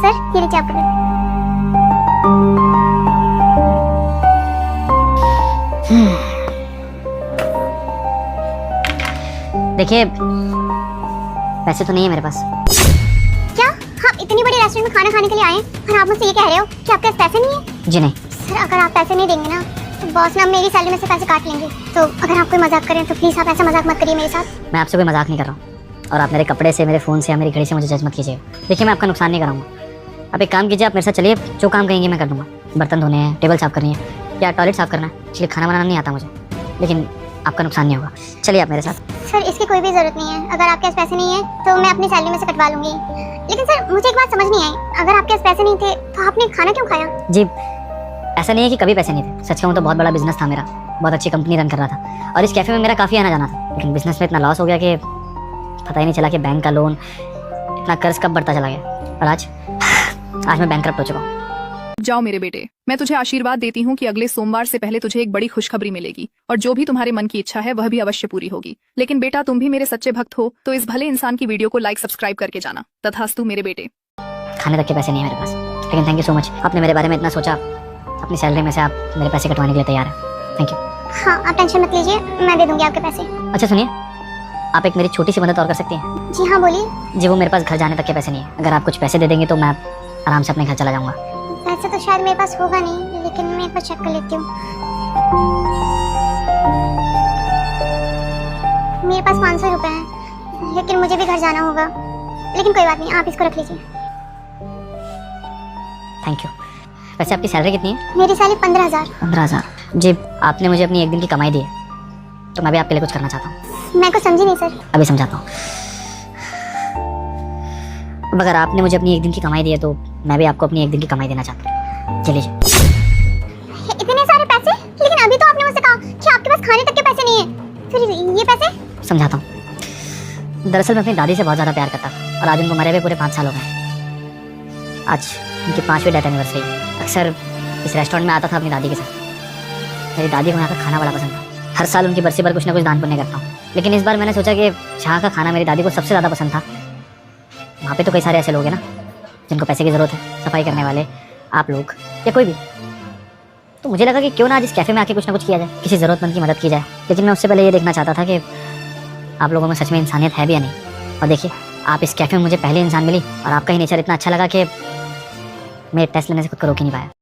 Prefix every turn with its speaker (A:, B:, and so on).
A: Sir ये लीजिए आपका बिल।
B: देखिए, पैसे तो नहीं है मेरे पास।
A: क्या आप इतनी बड़ी रेस्टोरेंट में खाना खाने के लिए आए हैं और आप मुझसे ये कह रहे हो कि आपके पास पैसे नहीं है?
B: जी नहीं।
A: सर अगर आप पैसे नहीं देंगे ना तो बॉस ना मेरी सैलरी में से पैसे काट लेंगे। तो अगर आप कोई मजाक करें तो प्लीज आप ऐसा मजाक मत करिए मेरे साथ।
B: मैं आपसे कोई मजाक नहीं कर रहा हूँ और आप मेरे कपड़े से, मेरे फ़ोन से या मेरी घड़ी से मुझे जज मत कीजिए। देखिए, मैं आपका नुकसान नहीं कराऊंगा। आप एक काम कीजिए, आप मेरे साथ चलिए, जो काम कहेंगे मैं कर दूंगा। बर्तन धोने हैं, टेबल साफ़ करनी है या टॉयलेट साफ़ करना है, इसलिए खाना बनाना नहीं आता मुझे, लेकिन आपका नुकसान नहीं होगा। चलिए आप मेरे साथ।
A: सर इसकी कोई भी जरूरत नहीं है। अगर आपके पास पैसे नहीं है तो मैं अपनी सैलरी में से कटवा लूंगी। लेकिन सर मुझे एक बात समझ नहीं आई, अगर आपके पास पैसे नहीं थे तो आपने खाना क्यों खाया?
B: जी, ऐसा नहीं है कि कभी पैसे नहीं थे। सच कहूँ तो बहुत बड़ा बिजनेस था मेरा, बहुत अच्छी कंपनी रन कर रहा था और इस कैफ़े में मेरा काफ़ी आना जाना था। लेकिन बिजनेस में इतना लॉस हो गया कि पता ही नहीं चला कि बैंक का लोन, इतना कर्ज कब बढ़ता चला गया और आज मैं बैंकरप्ट हो चुका हूँ।
C: जाओ मेरे बेटे, मैं तुझे आशीर्वाद देती हूँ कि अगले सोमवार से पहले तुझे एक बड़ी खुशखबरी मिलेगी और जो भी तुम्हारे मन की इच्छा है वह भी अवश्य पूरी होगी। लेकिन बेटा, तुम भी मेरे सच्चे भक्त हो तो इस भले इंसान की वीडियो को लाइक सब्सक्राइब करके जाना। तथास्तु मेरे बेटे।
B: खाने तक के पैसे नहीं है मेरे पास, लेकिन थैंक यू सो मच, आपने मेरे बारे में इतना सोचा। अपनी सैलरी में से आप मेरे पैसे कटवाने के लिए तैयार हैं। Thank you.
A: हाँ आप टेंशन मत लीजिए, मैं दे दूंगी आपके पैसे।
B: अच्छा सुनिए, आप एक मेरी छोटी सी मदद और कर सकती हैं?
A: जी हाँ बोलिए।
B: जी, वो मेरे पास घर जाने तक के पैसे नहीं है। अगर आप कुछ पैसे दे देंगे तो मैं आराम से अपने घर चला जाऊंगा।
A: वैसे तो शायद मेरे पास होगा नहीं, लेकिन मैं एक बार चेक कर लेती हूँ। मेरे पास 500 रुपए हैं, लेकिन मुझे भी घर जाना होगा। लेकिन कोई बात नहीं, आप इसको रख लीजिए।
B: Thank you. वैसे आपकी सैलरी कितनी है?
A: मेरी सैलरी 15,000।
B: 15,000। जी, आपने मुझे अपनी एक दिन की कमाई दी है तो मैं भी आपके लिए कुछ करना चाहता हूँ।
A: मैं कुछ समझी नहीं सर।
B: अभी समझाता हूँ। अब अगर आपने मुझे अपनी एक दिन की कमाई दी है तो मैं भी आपको अपनी एक दिन की कमाई देना चाहता हूँ। चलिए।
A: इतने सारे पैसे? लेकिन अभी तो आपने मुझसे कहा कि आपके पास खाने तक के पैसे नहीं है, फिर ये पैसे?
B: समझाता हूँ। दरअसल मैं अपनी दादी से बहुत ज़्यादा प्यार करता था और आज उनको मरे हुए पूरे 5 साल हो गए। आज उनकी 5वीं डेथ एनिवर्सरी। अक्सर इस रेस्टोरेंट में आता था अपनी दादी के साथ। मेरी दादी को यहाँ का खाना बड़ा पसंद था। हर साल उनकी बरसी पर कुछ ना कुछ दान पुण्य करता हूँ, लेकिन इस बार मैंने सोचा कि जहाँ का खाना मेरी दादी को सबसे ज़्यादा पसंद था, वहाँ पे तो कई सारे ऐसे लोग हैं ना जिनको पैसे की ज़रूरत है, सफाई करने वाले, आप लोग या कोई भी। तो मुझे लगा कि क्यों ना आज इस कैफ़े में आके कुछ ना कुछ किया जाए, किसी ज़रूरतमंद की मदद की जाए। लेकिन मैं उससे पहले ये देखना चाहता था कि आप लोगों में सच में इंसानियत है भी या नहीं। और देखिए, आप इस कैफ़े में मुझे पहले इंसान मिली और आपका ही नेचर इतना अच्छा लगा कि मैं टेस्ट लेने से खुद को रोक ही नहीं पाया।